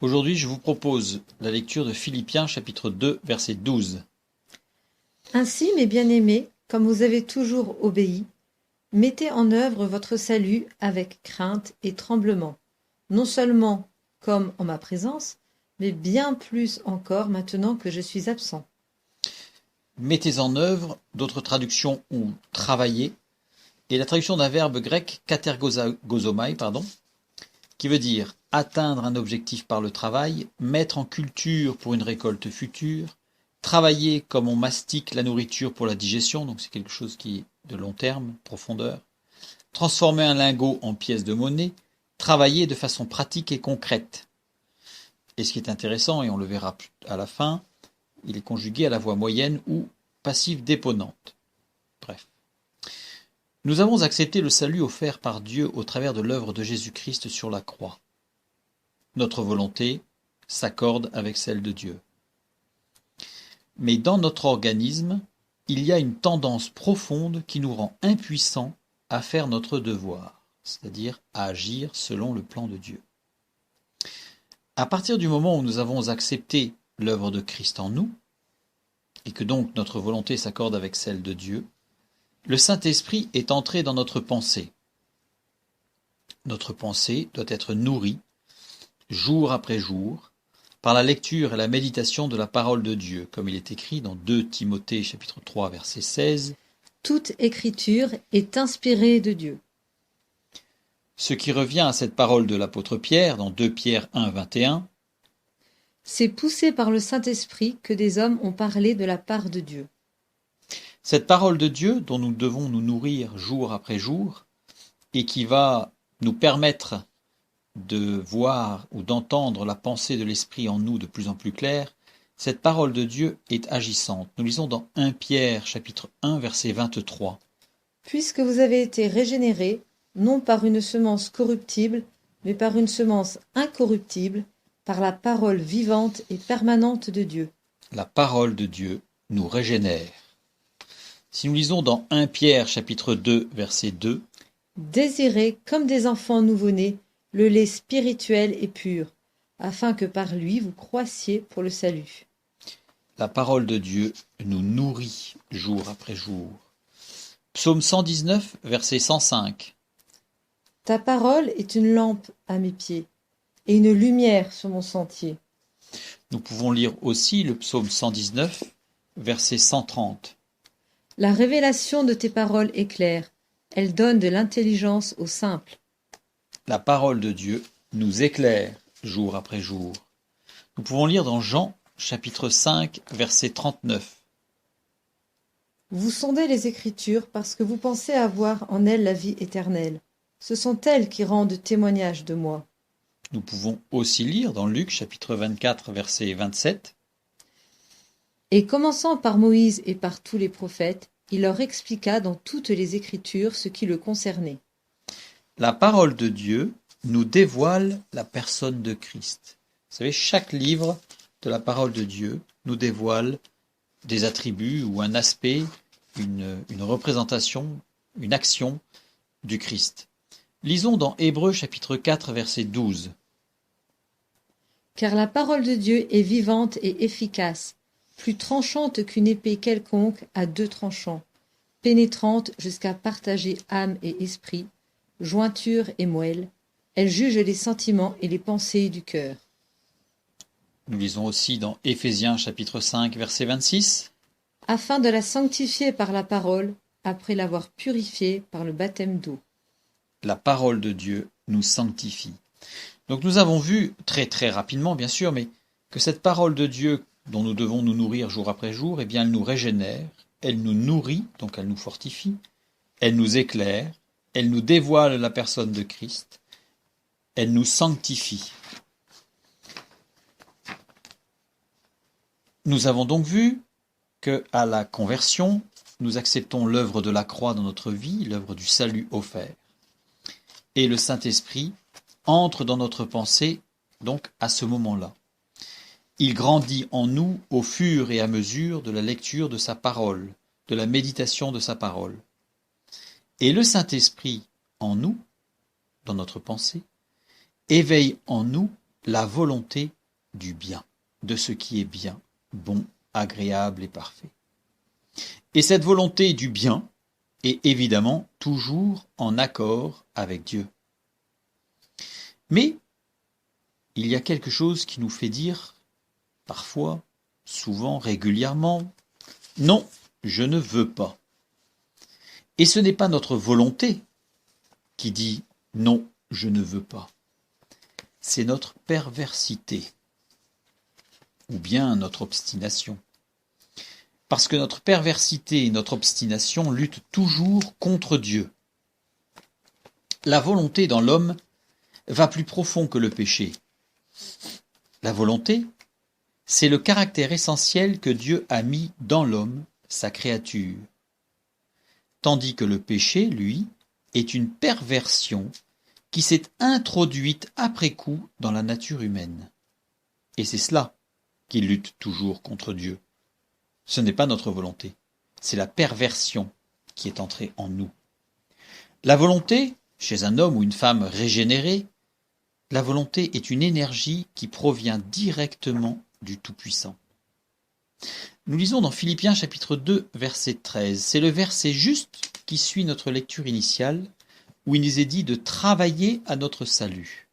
Aujourd'hui, je vous propose la lecture de Philippiens chapitre 2, verset 12. Ainsi, mes bien-aimés, comme vous avez toujours obéi, mettez en œuvre votre salut avec crainte et tremblement, non seulement comme en ma présence, mais bien plus encore maintenant que je suis absent. Mettez en œuvre, d'autres traductions ont travaillé, et la traduction d'un verbe grec katergozomai, qui veut dire atteindre un objectif par le travail, mettre en culture pour une récolte future, travailler comme on mastique la nourriture pour la digestion, donc c'est quelque chose qui est de long terme, profondeur, transformer un lingot en pièce de monnaie, travailler de façon pratique et concrète. Et ce qui est intéressant, et on le verra à la fin, il est conjugué à la voix moyenne ou passive déponente. Bref. Nous avons accepté le salut offert par Dieu au travers de l'œuvre de Jésus-Christ sur la croix. Notre volonté s'accorde avec celle de Dieu. Mais dans notre organisme, il y a une tendance profonde qui nous rend impuissants à faire notre devoir, c'est-à-dire à agir selon le plan de Dieu. À partir du moment où nous avons accepté l'œuvre de Christ en nous, et que donc notre volonté s'accorde avec celle de Dieu, le Saint-Esprit est entré dans notre pensée. Notre pensée doit être nourrie, jour après jour, par la lecture et la méditation de la parole de Dieu, comme il est écrit dans 2 Timothée chapitre 3 verset 16. Toute écriture est inspirée de Dieu. Ce qui revient à cette parole de l'apôtre Pierre dans 2 Pierre 1, 21. C'est poussé par le Saint-Esprit que des hommes ont parlé de la part de Dieu. Cette parole de Dieu dont nous devons nous nourrir jour après jour et qui va nous permettre de voir ou d'entendre la pensée de l'Esprit en nous de plus en plus claire, cette parole de Dieu est agissante. Nous lisons dans 1 Pierre chapitre 1 verset 23. Puisque vous avez été régénérés, non par une semence corruptible, mais par une semence incorruptible, par la parole vivante et permanente de Dieu. La parole de Dieu nous régénère. Si nous lisons dans 1 Pierre chapitre 2 verset 2, Désirez, comme des enfants nouveau-nés, le lait spirituel et pur, afin que par lui vous croissiez pour le salut. la parole de Dieu nous nourrit jour après jour. Psaume 119 verset 105. Ta parole est une lampe à mes pieds et une lumière sur mon sentier. Nous pouvons lire aussi le psaume 119 verset 130. La révélation de tes paroles est claire, elle donne de l'intelligence aux simples. La parole de Dieu nous éclaire jour après jour. Nous pouvons lire dans Jean chapitre 5 verset 39. Vous sondez les Écritures parce que vous pensez avoir en elles la vie éternelle. Ce sont elles qui rendent témoignage de moi. Nous pouvons aussi lire dans Luc chapitre 24 verset 27. Et commençant par Moïse et par tous les prophètes, il leur expliqua dans toutes les Écritures ce qui le concernait. La parole de Dieu nous dévoile la personne de Christ. Vous savez, chaque livre de la parole de Dieu nous dévoile des attributs ou un aspect, une représentation, une action du Christ. Lisons dans Hébreux chapitre 4 verset 12. Car la parole de Dieu est vivante et efficace, plus tranchante qu'une épée quelconque à 2 tranchants, pénétrante jusqu'à partager âme et esprit, jointure et moelle. Elle juge les sentiments et les pensées du cœur. Nous lisons aussi dans Éphésiens chapitre 5 verset 26. Afin de la sanctifier par la parole, après l'avoir purifiée par le baptême d'eau. La parole de Dieu nous sanctifie. Donc nous avons vu, très très rapidement bien sûr, mais que cette parole de Dieu dont nous devons nous nourrir jour après jour, eh bien elle nous régénère, elle nous nourrit, donc elle nous fortifie, elle nous éclaire, elle nous dévoile la personne de Christ, elle nous sanctifie. Nous avons donc vu que à la conversion, nous acceptons l'œuvre de la croix dans notre vie, l'œuvre du salut offert. Et le Saint-Esprit entre dans notre pensée, donc à ce moment-là. Il grandit en nous au fur et à mesure de la lecture de sa parole, de la méditation de sa parole. Et le Saint-Esprit en nous, dans notre pensée, éveille en nous la volonté du bien, de ce qui est bien, bon, agréable et parfait. Et cette volonté du bien est évidemment toujours en accord avec Dieu. Mais il y a quelque chose qui nous fait dire, parfois, souvent, régulièrement, non, je ne veux pas. Et ce n'est pas notre volonté qui dit non, je ne veux pas. C'est notre perversité ou bien notre obstination. Parce que notre perversité et notre obstination luttent toujours contre Dieu. La volonté dans l'homme va plus profond que le péché. La volonté, c'est le caractère essentiel que Dieu a mis dans l'homme, sa créature. Tandis que le péché, lui, est une perversion qui s'est introduite après coup dans la nature humaine. Et c'est cela qui lutte toujours contre Dieu. Ce n'est pas notre volonté, c'est la perversion qui est entrée en nous. La volonté, chez un homme ou une femme régénérée, la volonté est une énergie qui provient directement du Tout-Puissant. Nous lisons dans Philippiens chapitre 2, verset 13. C'est le verset juste qui suit notre lecture initiale, où il nous est dit de travailler à notre salut.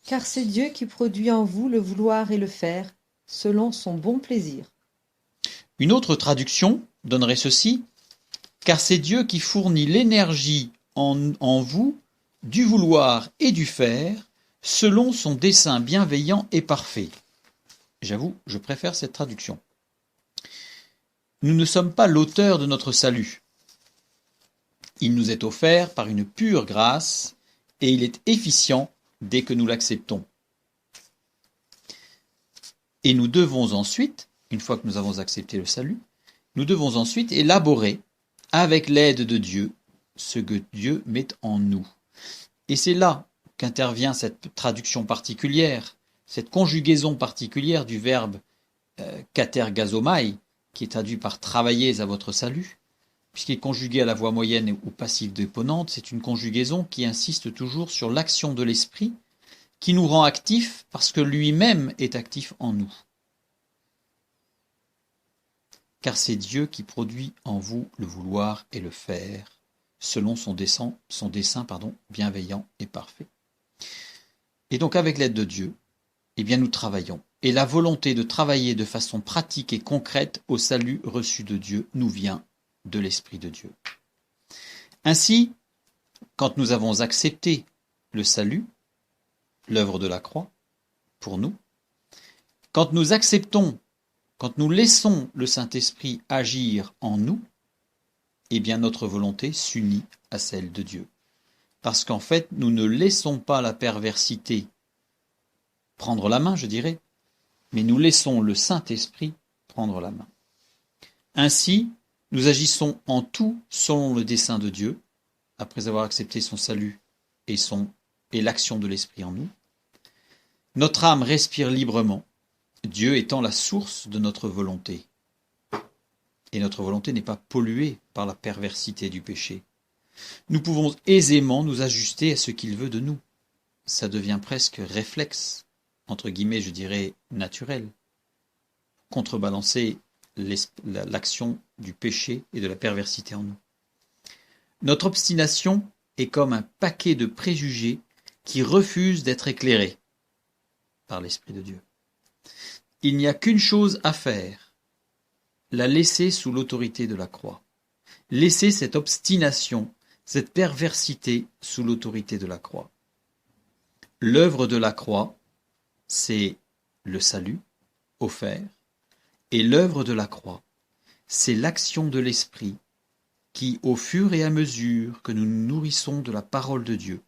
Car c'est Dieu qui produit en vous le vouloir et le faire, selon son bon plaisir. Une autre traduction donnerait ceci, car c'est Dieu qui fournit l'énergie en vous du vouloir et du faire, selon son dessein bienveillant et parfait. J'avoue, je préfère cette traduction. Nous ne sommes pas l'auteur de notre salut. Il nous est offert par une pure grâce et il est efficient dès que nous l'acceptons. Et nous devons ensuite, une fois que nous avons accepté le salut, nous devons ensuite élaborer, avec l'aide de Dieu, ce que Dieu met en nous. Et c'est là qu'intervient cette traduction particulière, cette conjugaison particulière du verbe katergazomai, qui est traduit par travailler à votre salut, puisqu'il est conjugué à la voix moyenne ou passive déponente. C'est une conjugaison qui insiste toujours sur l'action de l'esprit, qui nous rend actifs parce que lui-même est actif en nous. Car c'est Dieu qui produit en vous le vouloir et le faire, selon son dessein bienveillant et parfait. Et donc avec l'aide de Dieu, eh bien nous travaillons. Et la volonté de travailler de façon pratique et concrète au salut reçu de Dieu nous vient de l'Esprit de Dieu. Ainsi, quand nous avons accepté le salut, l'œuvre de la croix, pour nous, quand nous acceptons, quand nous laissons le Saint-Esprit agir en nous, eh bien notre volonté s'unit à celle de Dieu. Parce qu'en fait, nous ne laissons pas la perversité prendre la main, je dirais, mais nous laissons le Saint-Esprit prendre la main. Ainsi, nous agissons en tout selon le dessein de Dieu, après avoir accepté son salut et l'action de l'Esprit en nous. Notre âme respire librement, Dieu étant la source de notre volonté. Et notre volonté n'est pas polluée par la perversité du péché. Nous pouvons aisément nous ajuster à ce qu'il veut de nous. Ça devient presque réflexe, entre guillemets, je dirais naturel. Contrebalancer l'action du péché et de la perversité en nous. Notre obstination est comme un paquet de préjugés qui refusent d'être éclairés par l'Esprit de Dieu. Il n'y a qu'une chose à faire, la laisser sous l'autorité de la croix. Laisser cette obstination, cette perversité sous l'autorité de la croix. L'œuvre de la croix, c'est le salut offert, et l'œuvre de la croix, c'est l'action de l'Esprit qui, au fur et à mesure que nous nous nourrissons de la parole de Dieu,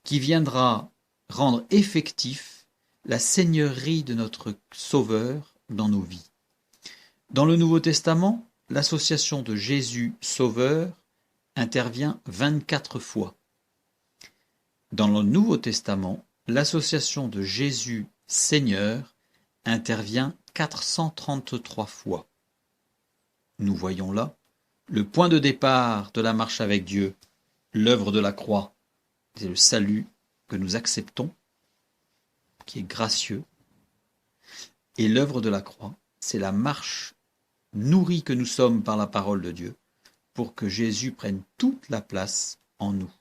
qui viendra rendre effectif la seigneurie de notre Sauveur dans nos vies. Dans le Nouveau Testament, l'association de Jésus Sauveur intervient 24 fois. Dans le Nouveau Testament, l'association de Jésus Seigneur intervient 433 fois. Nous voyons là le point de départ de la marche avec Dieu, l'œuvre de la croix, c'est le salut que nous acceptons, qui est gracieux. Et l'œuvre de la croix, c'est la marche nourrie que nous sommes par la parole de Dieu pour que Jésus prenne toute la place en nous.